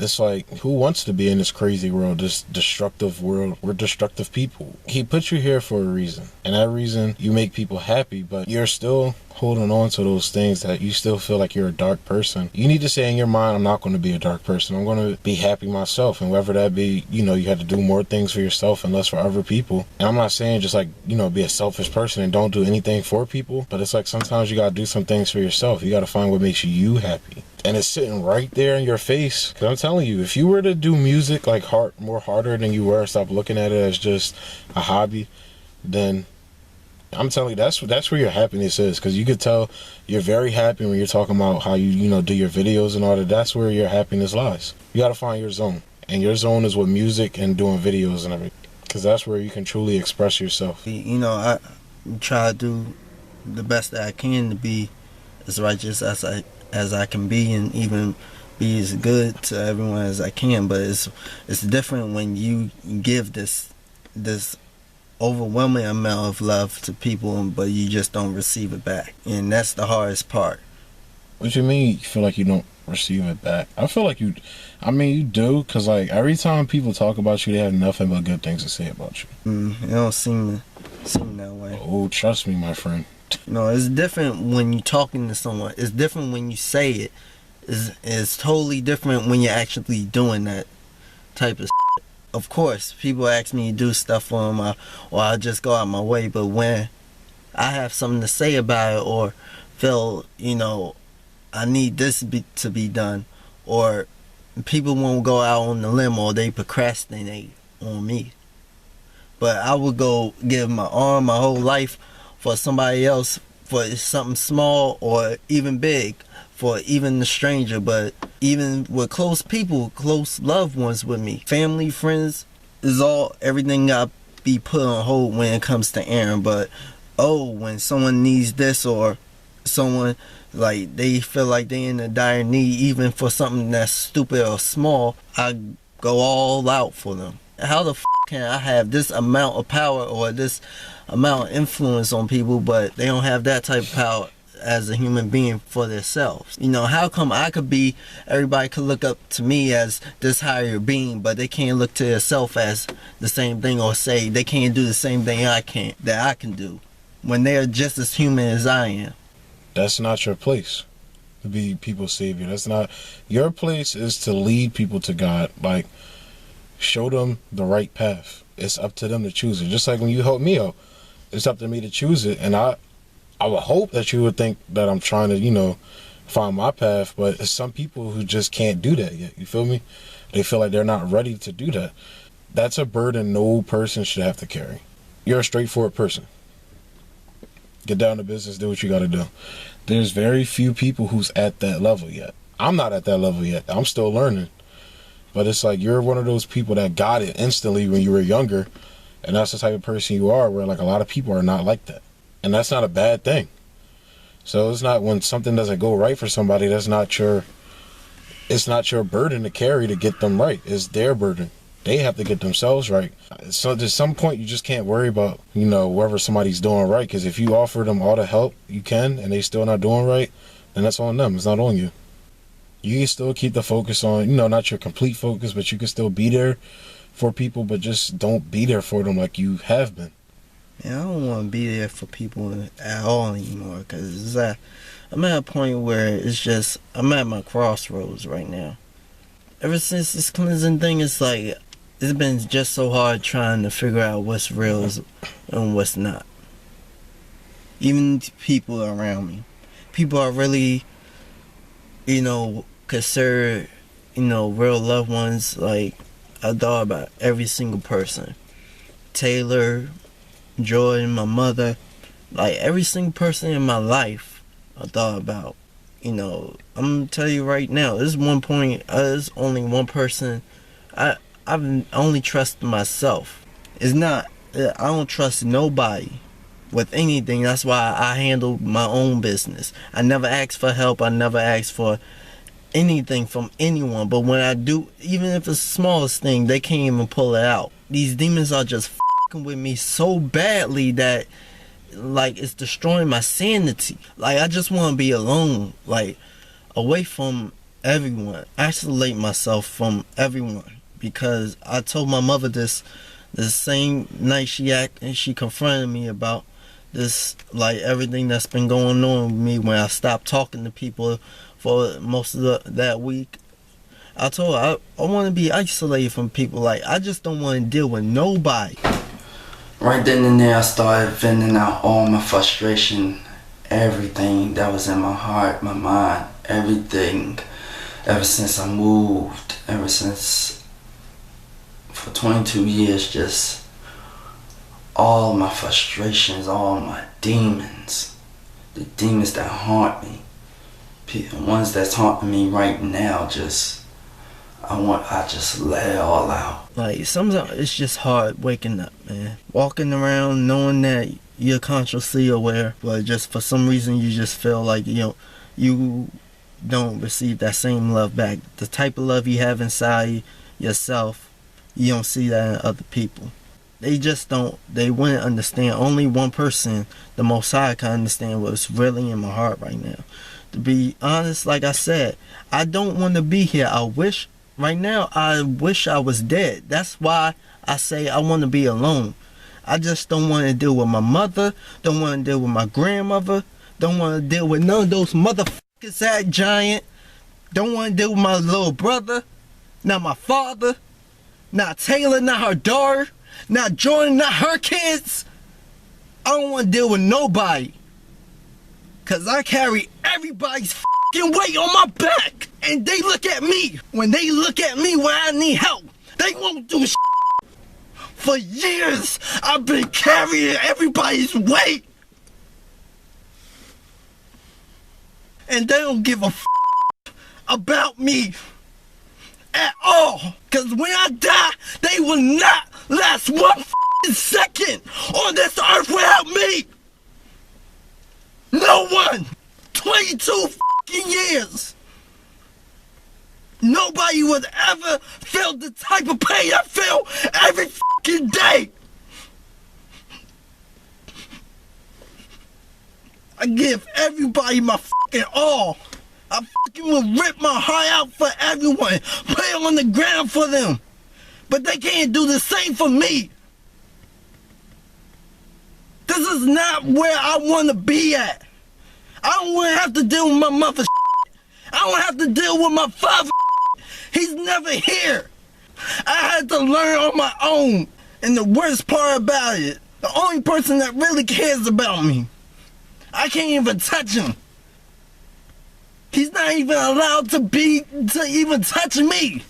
it's like, who wants to be in this crazy world, this destructive world? We're destructive people. He put you here for a reason, and that reason, you make people happy, but you're still holding on to those things that you still feel like you're a dark person. You need to say in your mind, I'm not going to be a dark person. I'm going to be happy myself, and whether that be, you know, you have to do more things for yourself and less for other people. And I'm not saying just like, you know, be a selfish person and don't do anything for people, but it's like sometimes you got to do some things for yourself. You got to find what makes you happy. And it's sitting right there in your face. Because I'm telling you, if you were to do music like more harder than you were, stop looking at it as just a hobby, then I'm telling you, that's where your happiness is. Because you could tell you're very happy when you're talking about how you know, do your videos and all that. That's where your happiness lies. You got to find your zone. And your zone is with music and doing videos and everything. Because that's where you can truly express yourself. You know, I try to do the best that I can to be as righteous as I can be, and even be as good to everyone as I can. But it's different when you give this overwhelming amount of love to people, but you just don't receive it back, and that's the hardest part. What you mean you feel like you don't receive it back? I feel like you do, because like every time people talk about you, they have nothing but good things to say about you. It don't seem that way. Oh, trust me, my friend. No, it's different when you're talking to someone. It's different when you say it. It's totally different when you're actually doing that type of shit. Of course, people ask me to do stuff for them, or I'll just go out my way. But when I have something to say about it, or feel, you know, I need this to be done, or people won't go out on the limb, or they procrastinate on me. But I would go give my arm, my whole life for somebody else, for something small or even big, for even the stranger. But even with close people, close loved ones with me, family, friends, is everything got to be put on hold when it comes to Aaron. But when someone needs this, or someone like they feel like they in a dire need, even for something that's stupid or small, I go all out for them. How the can I have this amount of power or this amount of influence on people, but they don't have that type of power as a human being for themselves? You know, how come everybody could look up to me as this higher being, but they can't look to themselves as the same thing, or say they can't do the same thing that I can do, when they're just as human as I am? That's not your place to be people's savior. That's not your place. Is to lead people to God. Like, show them the right path. It's up to them to choose it. Just like when you help me out, it's up to me to choose it. And I would hope that you would think that I'm trying to, you know, find my path. But it's some people who just can't do that yet. You feel me? They feel like they're not ready to do that. That's a burden no person should have to carry. You're a straightforward person. Get down to business, do what you got to do. There's very few people who's at that level yet. I'm not at that level yet. I'm still learning. But it's like you're one of those people that got it instantly when you were younger. And that's the type of person you are, where like a lot of people are not like that. And that's not a bad thing. So it's not, when something doesn't go right for somebody, it's not your burden to carry to get them right. It's their burden. They have to get themselves right. So at some point, you just can't worry about, you know, whether somebody's doing right. Because if you offer them all the help you can and they still not doing right, then that's on them. It's not on you. You can still keep the focus on, you know, not your complete focus, but you can still be there for people, but just don't be there for them like you have been. Yeah, I don't want to be there for people at all anymore, because I'm at a point where it's just, I'm at my crossroads right now. Ever since this cleansing thing, it's like, it's been just so hard trying to figure out what's real and what's not. Even people around me. People are really, you know, considered, you know, real loved ones. Like, I thought about every single person. Taylor, Jordan, my mother, like every single person in my life I thought about. You know, I'm gonna tell you right now, there's only one person I've only trusted myself. It's not, I don't trust nobody with anything. That's why I handle my own business. I never ask for help. I never ask for anything from anyone. But when I do, even if it's the smallest thing, they can't even pull it out. These demons are just fucking with me so badly that, like, it's destroying my sanity. Like, I just want to be alone, like, away from everyone, isolate myself from everyone, because I told my mother this same night she confronted me about this, like everything that's been going on with me when I stopped talking to people for most of that week. I told her I want to be isolated from people. Like, I just don't want to deal with nobody. Right then and there, I started venting out all my frustration, everything that was in my heart, my mind, everything. Ever since I moved, ever since, for 22 years, just all my frustrations, all my demons, the demons that haunt me, the ones that's haunting me right now, I just let it all out. Like, sometimes it's just hard waking up, man. Walking around knowing that you're consciously aware, but just for some reason you just feel like, you don't receive that same love back. The type of love you have inside yourself, you don't see that in other people. They just don't, they wouldn't understand. Only one person, the Most High, can understand what's really in my heart right now. To be honest, like I said, I don't want to be here. Right now, I wish I was dead. That's why I say I want to be alone. I just don't want to deal with my mother, don't want to deal with my grandmother, don't want to deal with none of those motherfuckers at Giant, don't want to deal with my little brother, not my father, not Taylor, not her daughter, not Jordan, not her kids. I don't want to deal with nobody, because I carry everybody's fucking weight on my back. And they look at me. When they look at me when I need help, they won't do shit. For years, I've been carrying everybody's weight. And they don't give a about me at all. Because when I die, they will not last one second on this earth without me. No one. 22 years. Nobody would ever feel the type of pain I feel every fucking day. I give everybody my fucking all. I fucking will rip my heart out for everyone. Put it on the ground for them. But they can't do the same for me. This is not where I want to be at. I don't want to have to deal with my mother. I don't have to deal with my father. He's never here. I had to learn on my own. And the worst part about it, the only person that really cares about me, I can't even touch him. He's not even allowed to even touch me.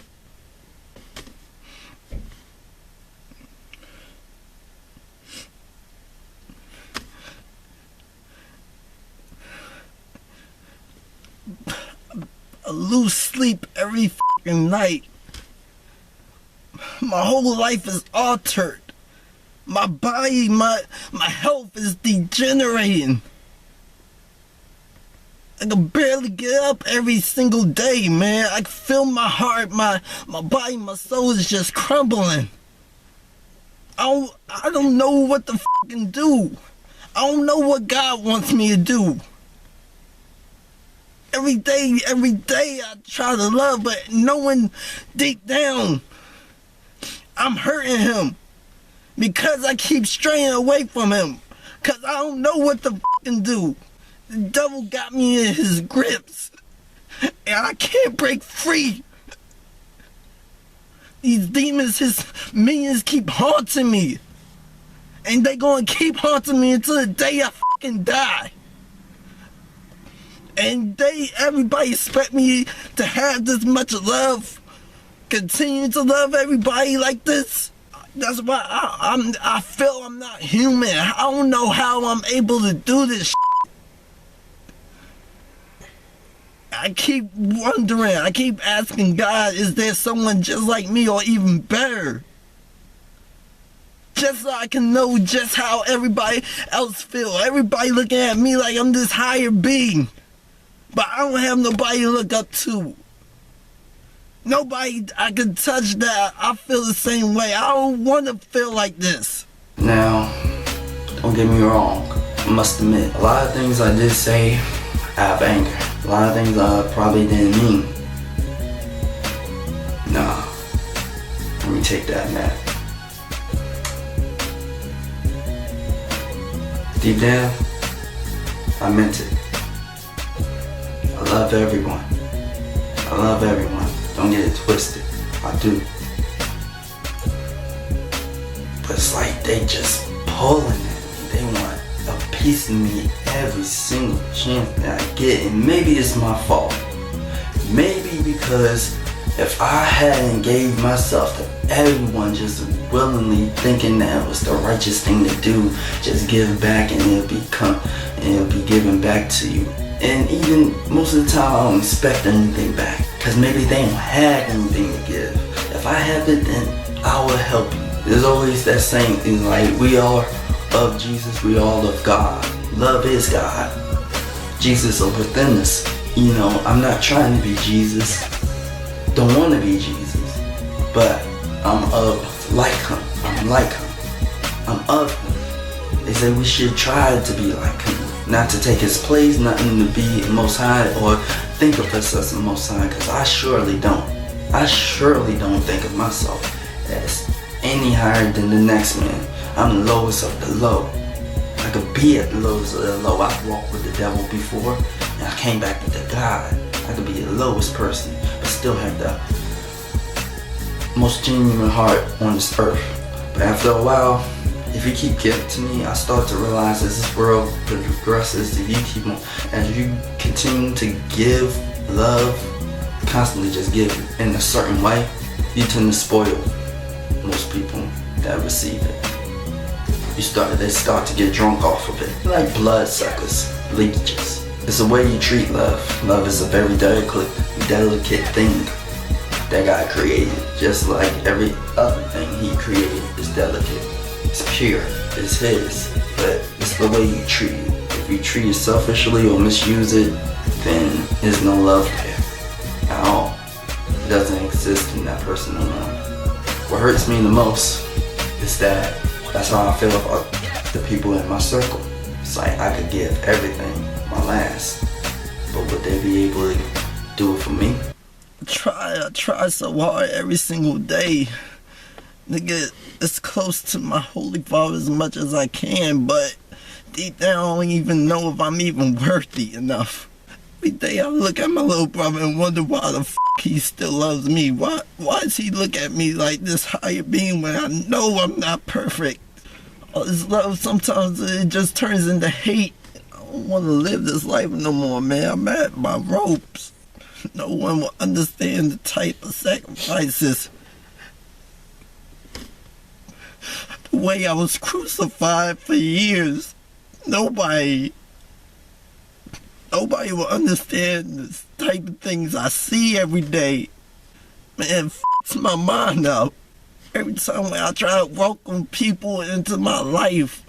I lose sleep every fucking night. My whole life is altered. My body, my health is degenerating. I can barely get up every single day, man. I can feel my heart, my body, my soul is just crumbling. I don't know what to fucking do. I don't know what God wants me to do. Every day I try to love, but knowing deep down I'm hurting him because I keep straying away from him, because I don't know what to fucking do. The devil got me in his grips and I can't break free. These demons, his minions, keep haunting me, and they gonna keep haunting me until the day I fucking die. And everybody expect me to have this much love, continue to love everybody like this. That's why I feel I'm not human. I don't know how I'm able to do this shit. I keep wondering, I keep asking God, is there someone just like me or even better? Just so I can know just how everybody else feel. Everybody looking at me like I'm this higher being. But I don't have nobody to look up to. Nobody I can touch that I feel the same way. I don't want to feel like this. Now, don't get me wrong. I must admit, a lot of things I did say out of anger. A lot of things I probably didn't mean. take that nap. Deep down, I meant it. I love everyone. I love everyone. Don't get it twisted. I do. But it's like they just pulling at me. They want a piece of me every single chance that I get. And maybe it's my fault. Maybe because if I hadn't gave myself to everyone just willingly thinking that it was the righteous thing to do, just give back and it'll be given back to you. And even most of the time I don't expect anything back, because maybe they don't have anything to give. If I have it, then I will help you. There's always that saying thing, like, we all love Jesus, we all love God. Love is God. Jesus is within us. You know, I'm not trying to be Jesus. Don't want to be Jesus. But I'm like him. I'm like him. I'm of him. They say we should try to be like him. Not to take his place, nothing to be Most High or think of us as the Most High, because I surely don't. I surely don't think of myself as any higher than the next man. I'm the lowest of the low. I could be at the lowest of the low. I've walked with the devil before, and I came back to God. I could be the lowest person, but still have the most genuine heart on this earth. But after a while, if you keep giving to me, I start to realize as this world progresses, as you continue to give love, constantly just give in a certain way, you tend to spoil most people that receive it. They start to get drunk off of it. Like bloodsuckers, leeches. It's the way you treat love. Love is a very delicate thing that God created. Just like every other thing he created is delicate. It's pure, it's his, but it's the way you treat it. If you treat it selfishly or misuse it, then there's no love there at all. It doesn't exist in that person no more. What hurts me the most is that's how I feel about the people in my circle. It's like I could give everything, my last, but would they be able to do it for me? I try so hard every single day to get as close to my Holy Father as much as I can, but deep down I don't even know if I'm even worthy enough. Every day I look at my little brother and wonder why the he still loves me. Why does he look at me like this higher being when I know I'm not perfect? All this love, sometimes it just turns into hate. I don't want to live this life no more, man. I'm at my ropes. No one will understand the type of sacrifices, the way I was crucified for years. Nobody will understand the type of things I see every day. Man, f***s my mind up. Every time I try to welcome people into my life,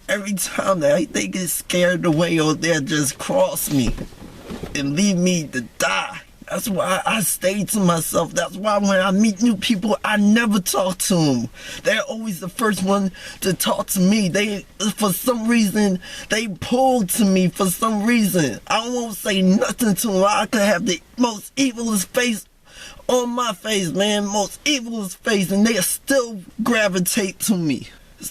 every time they get scared away or they'll just cross me and leave me to die. That's why I stay to myself. That's why when I meet new people, I never talk to them. They're always the first one to talk to me. For some reason, they pull to me for some reason. I won't say nothing to them. I could have the most evilest face on my face, man. Most evilest face, and they still gravitate to me.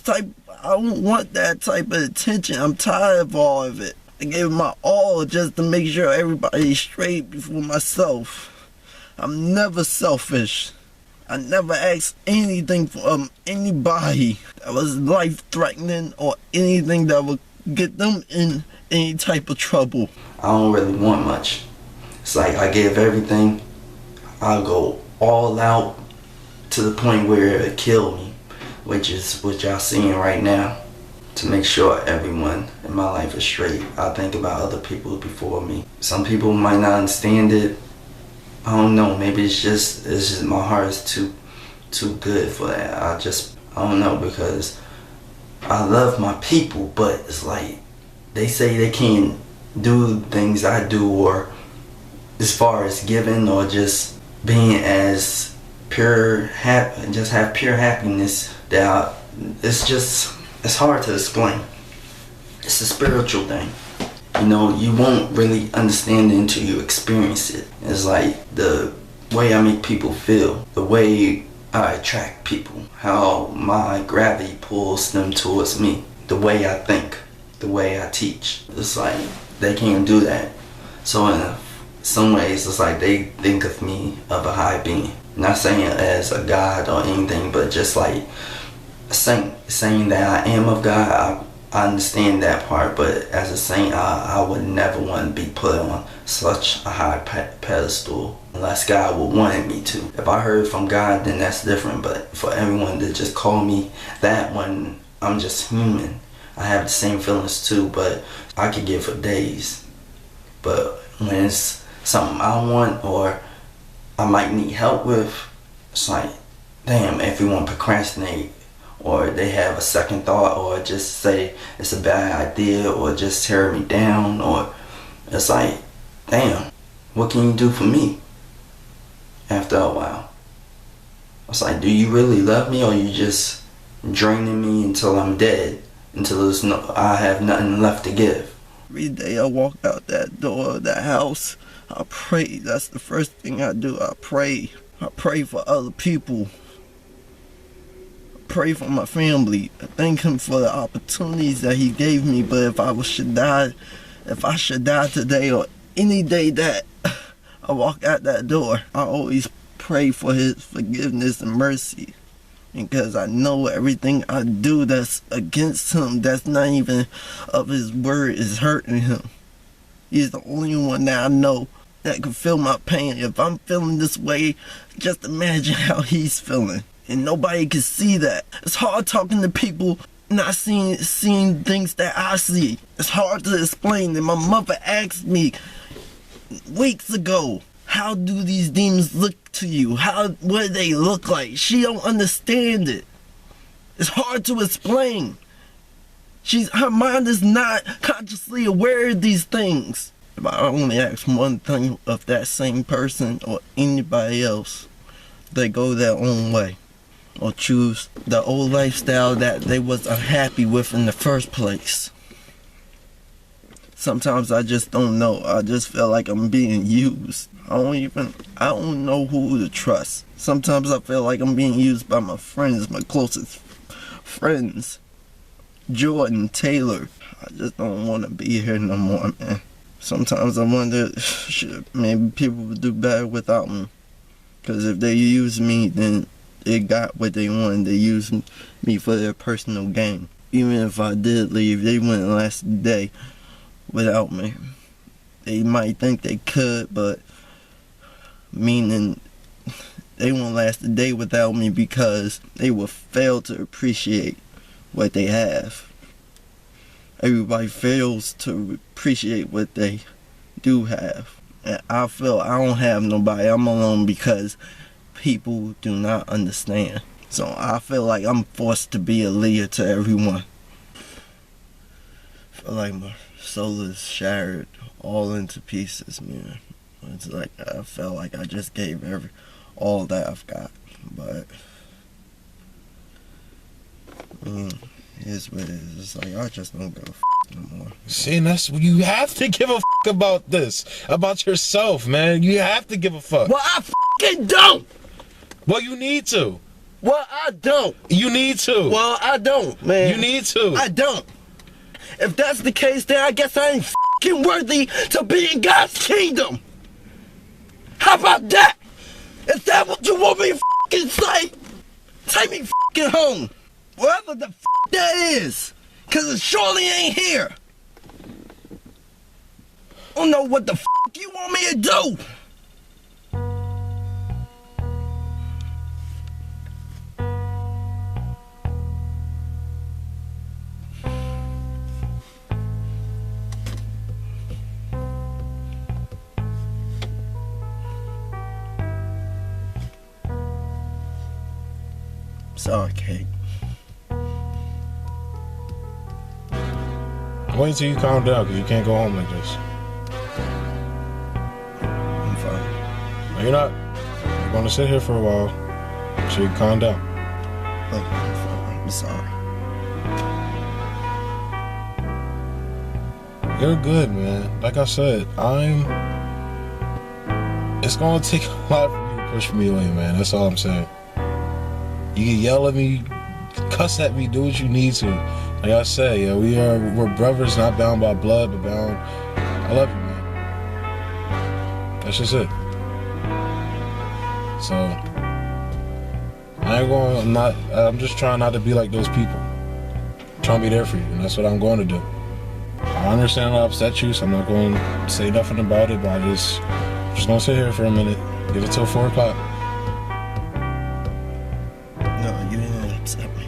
I don't want that type of attention. I'm tired of all of it. I gave my all just to make sure everybody's straight before myself. I'm never selfish. I never asked anything from anybody that was life-threatening or anything that would get them in any type of trouble. I don't really want much. It's like I give everything. I'll go all out to the point where it'll kill me, which is what y'all seeing right now. To make sure everyone in my life is straight, I think about other people before me. Some people might not understand it. I don't know. Maybe it's just my heart is too good for that. I don't know, because I love my people, but it's like they say they can't do things I do, or as far as giving or just being as pure, just have pure happiness. That it's hard to explain. It's a spiritual thing. You know, you won't really understand it until you experience it. It's like the way I make people feel, the way I attract people, how my gravity pulls them towards me, the way I think, the way I teach. It's like they can't do that. So in some ways, it's like they think of me of a high being. Not saying as a god or anything, but just like saying that I am of God. I understand that part, but as a saint, I would never want to be put on such a high pedestal unless God would want me to. If I heard from God, then that's different, but for everyone to just call me that when I'm just human, I have the same feelings too, but I could give for days. But when it's something I want or I might need help with, it's like, damn, everyone procrastinate, or they have a second thought, or just say it's a bad idea, or just tear me down, or it's like, damn, what can you do for me after a while? It's like, do you really love me, or you just draining me until I'm dead, until I have nothing left to give? Every day I walk out that door of that house, I pray. That's the first thing I do. I pray. I pray for other people. Pray for my family. I thank him for the opportunities that he gave me. But if I should die today or any day that I walk out that door, I always pray for his forgiveness and mercy. Because I know everything I do that's against him, that's not even of his word, is hurting him. He's the only one that I know that can feel my pain. If I'm feeling this way, just imagine how he's feeling. And nobody can see that. It's hard talking to people not seeing things that I see. It's hard to explain. And my mother asked me weeks ago, how do these demons look to you? What do they look like? She don't understand it. It's hard to explain. Her mind is not consciously aware of these things. If I only ask one thing of that same person or anybody else, they go their own way, or choose the old lifestyle that they was unhappy with in the first place. Sometimes I just don't know. I just feel like I'm being used. I don't know who to trust. Sometimes I feel like I'm being used by my friends, my closest friends. Jordan, Taylor. I just don't want to be here no more, man. Sometimes I wonder, maybe people would do better without me. Because if they use me, then they got what they wanted. They used me for their personal gain. Even if I did leave, they wouldn't last a day without me. They might think they could, but meaning they won't last a day without me because they will fail to appreciate what they have. Everybody fails to appreciate what they do have. And I feel I don't have nobody. I'm alone because people do not understand. So I feel like I'm forced to be a leader to everyone. I feel like my soul is shattered all into pieces, man. It's like I felt like I just gave all that I've got. But here's what it is. It's like I just don't give a no more. See, and that's, you have to give a about this, about yourself, man. You have to give a fuck. Well, I fucking don't. Well, you need to. Well, I don't. You need to. Well, I don't, man. You need to. I don't. If that's the case, then I guess I ain't fucking worthy to be in God's kingdom. How about that? Is that what you want me to fucking say? Take me fucking home. Wherever the fuck that is. Cause it surely ain't here. I don't know what the fuck you want me to do. Sorry, Kate. Wait until you calm down, because you can't go home like this. I'm fine. No, you're not. You're going to sit here for a while so you can calm down. Look, I'm fine. I'm sorry. You're good, man. Like I said, it's going to take a lot for you to push me away, man. That's all I'm saying. You can yell at me, cuss at me, do what you need to. Like I said, yeah, we're brothers, not bound by blood, but bound. I love you, man. That's just it. So I'm just trying not to be like those people. I'm trying to be there for you, and that's what I'm going to do. I understand I upset you, so I'm not going to say nothing about it, but I'm just going to sit here for a minute. Give it till 4 o'clock. No, you didn't upset me.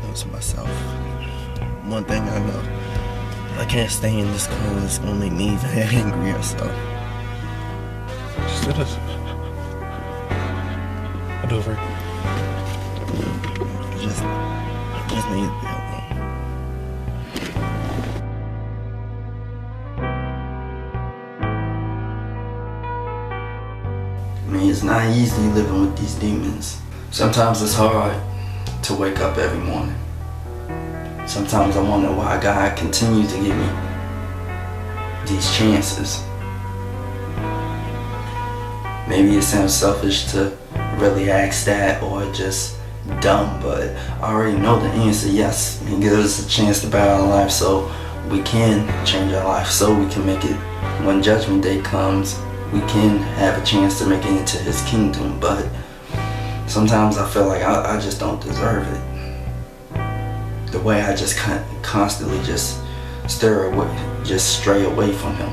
That was myself. One thing I know, I can't stay in this cold. It's gonna make me even angrier. So Just do this. I'll do it for you. just need to be alone. I mean, it's not easy living with these demons. Sometimes it's hard to wake up every morning. Sometimes I wonder why God continues to give me these chances. Maybe it sounds selfish to really ask that, or just dumb, but I already know the answer. Yes, He gives us a chance to better our life so we can change our life, so we can make it. When Judgment Day comes, we can have a chance to make it into His kingdom, but sometimes I feel like I just don't deserve it. The way I just constantly just stray away from Him.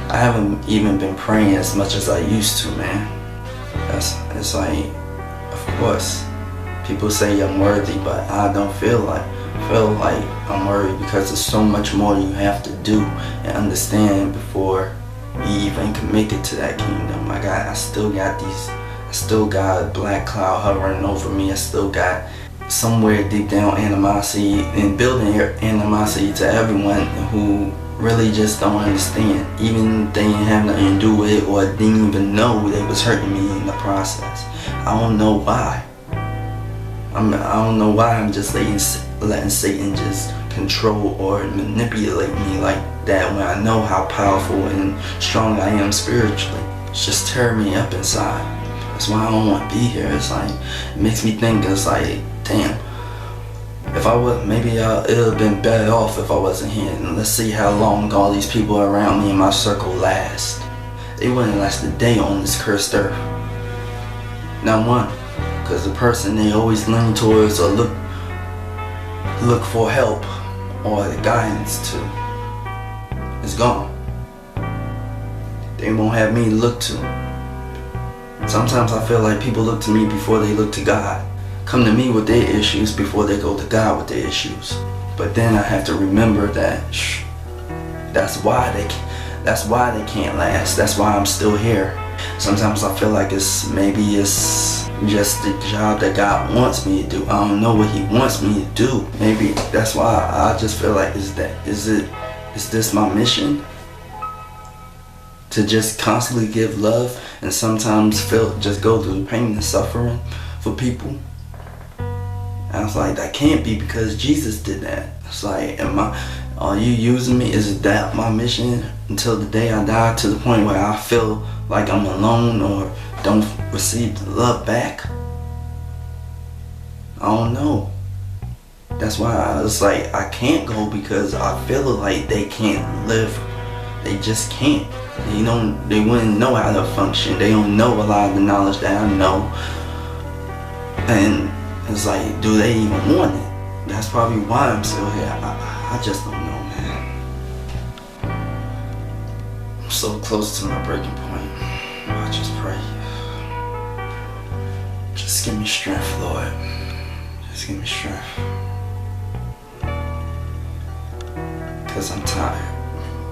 I haven't even been praying as much as I used to, man. It's like, of course, people say I'm worthy, but I don't feel like I'm worthy, because there's so much more you have to do and understand before you even can make it to that kingdom. I still got a black cloud hovering over me. I still got somewhere deep down animosity, and building animosity to everyone who really just don't understand. Even they didn't have nothing to do with it, or didn't even know they was hurting me in the process. I don't know why. I don't know why I'm just letting Satan just control or manipulate me like that, when I know how powerful and strong I am spiritually. It's just tearing me up inside. That's why I don't want to be here. It's like, it makes me think, it's like, damn, if I would, maybe it would have been better off if I wasn't here. And let's see how long all these people around me in my circle last. They wouldn't last a day on this cursed earth. Not one. Because the person they always lean towards or look for help or the guidance to is gone. They won't have me to look to. Sometimes I feel like people look to me before they look to God. Come to me with their issues before they go to God with their issues. But then I have to remember that that's why they can't last. That's why I'm still here. Sometimes I feel like it's just the job that God wants me to do. I don't know what He wants me to do. Maybe that's why I just feel like, is this my mission? To just constantly give love and sometimes just go through pain and suffering for people. And I was like, that can't be, because Jesus did that. It's like, are you using me? Is that my mission until the day I die, to the point where I feel like I'm alone or don't receive the love back? I don't know. That's why I was like, I can't go, because I feel like they can't live. They just can't. They wouldn't know how to function. They don't know a lot of the knowledge that I know. And it's like, do they even want it? That's probably why I'm still here. I just don't know, man. I'm so close to my breaking point. I just pray. Just give me strength, Lord. Just give me strength. Because I'm tired.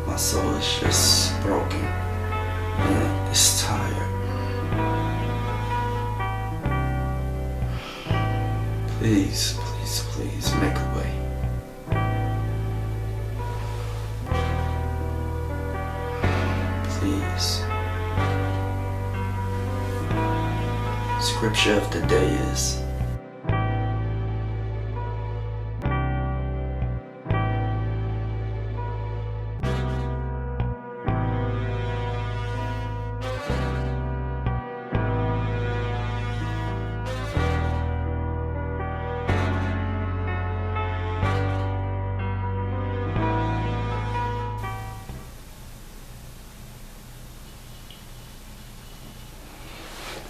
My soul is just broken. And it's tired. Please, please, please make a way. Please. Scripture of the day is,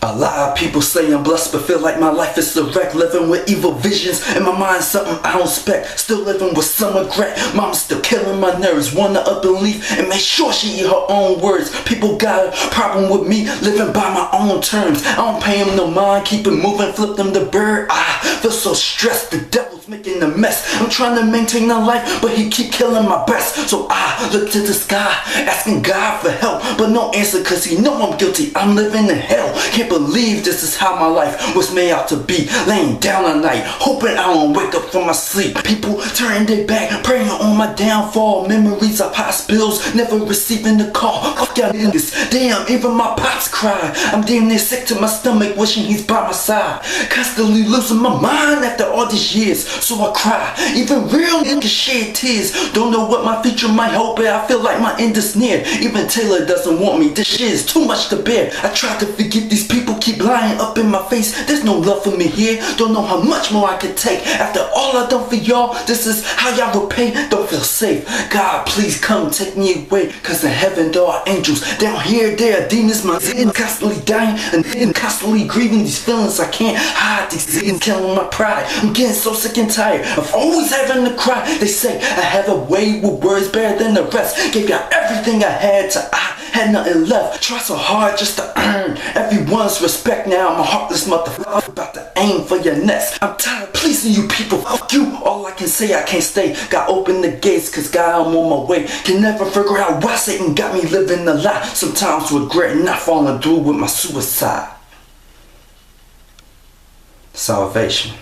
A lot of people say I'm blessed, but feel like my life is a wreck. Living with evil visions in my mind, something I don't expect. Still living with some regret. Mama's still killing my nerves. Wanna up and leave and make sure she eat her own words. People got a problem with me living by my own terms. I don't pay them no mind, keep it moving, flip them the bird. I feel so stressed, the devil's making a mess. I'm trying to maintain a life, but he keep killing my best. So I look to the sky, asking God for help, but no answer cause he know I'm guilty. I'm living in hell. Can't believe this is how my life was made out to be. Laying down at night, hoping I don't wake up from my sleep. People turning their back, praying on my downfall. Memories of hospitals, never receiving the call. Fuck y'all niggas, damn, even my pops cry. I'm damn near sick to my stomach, wishing he's by my side. Constantly losing my mind after all these years, so I cry. Even real niggas shed tears. Don't know what my future might hold, but I feel like my end is near. Even Taylor doesn't want me, this shit is too much to bear. I try to forget these people keep lying up in my face. There's no love for me here, don't know how much more I could take. After all I done for y'all, this is how y'all repay. Don't feel safe, God please come take me away. Cause in heaven there are angels, down here there are demons. My sin constantly dying and constantly grieving these feelings I can't hide. These sins killing my pride, I'm getting so sick and tired of always having to cry. They say I have a way with words better than the rest. Gave y'all everything I had to had nothing left. Try so hard just to earn everyone's respect. Now I'm a heartless motherfucker about to aim for your nest. I'm tired of pleasing you people. Fuck you. All I can say, I can't stay. Got open the gates cause God, I'm on my way. Can never figure out why Satan got me living a lie. Sometimes regret not following through with my suicide. Salvation.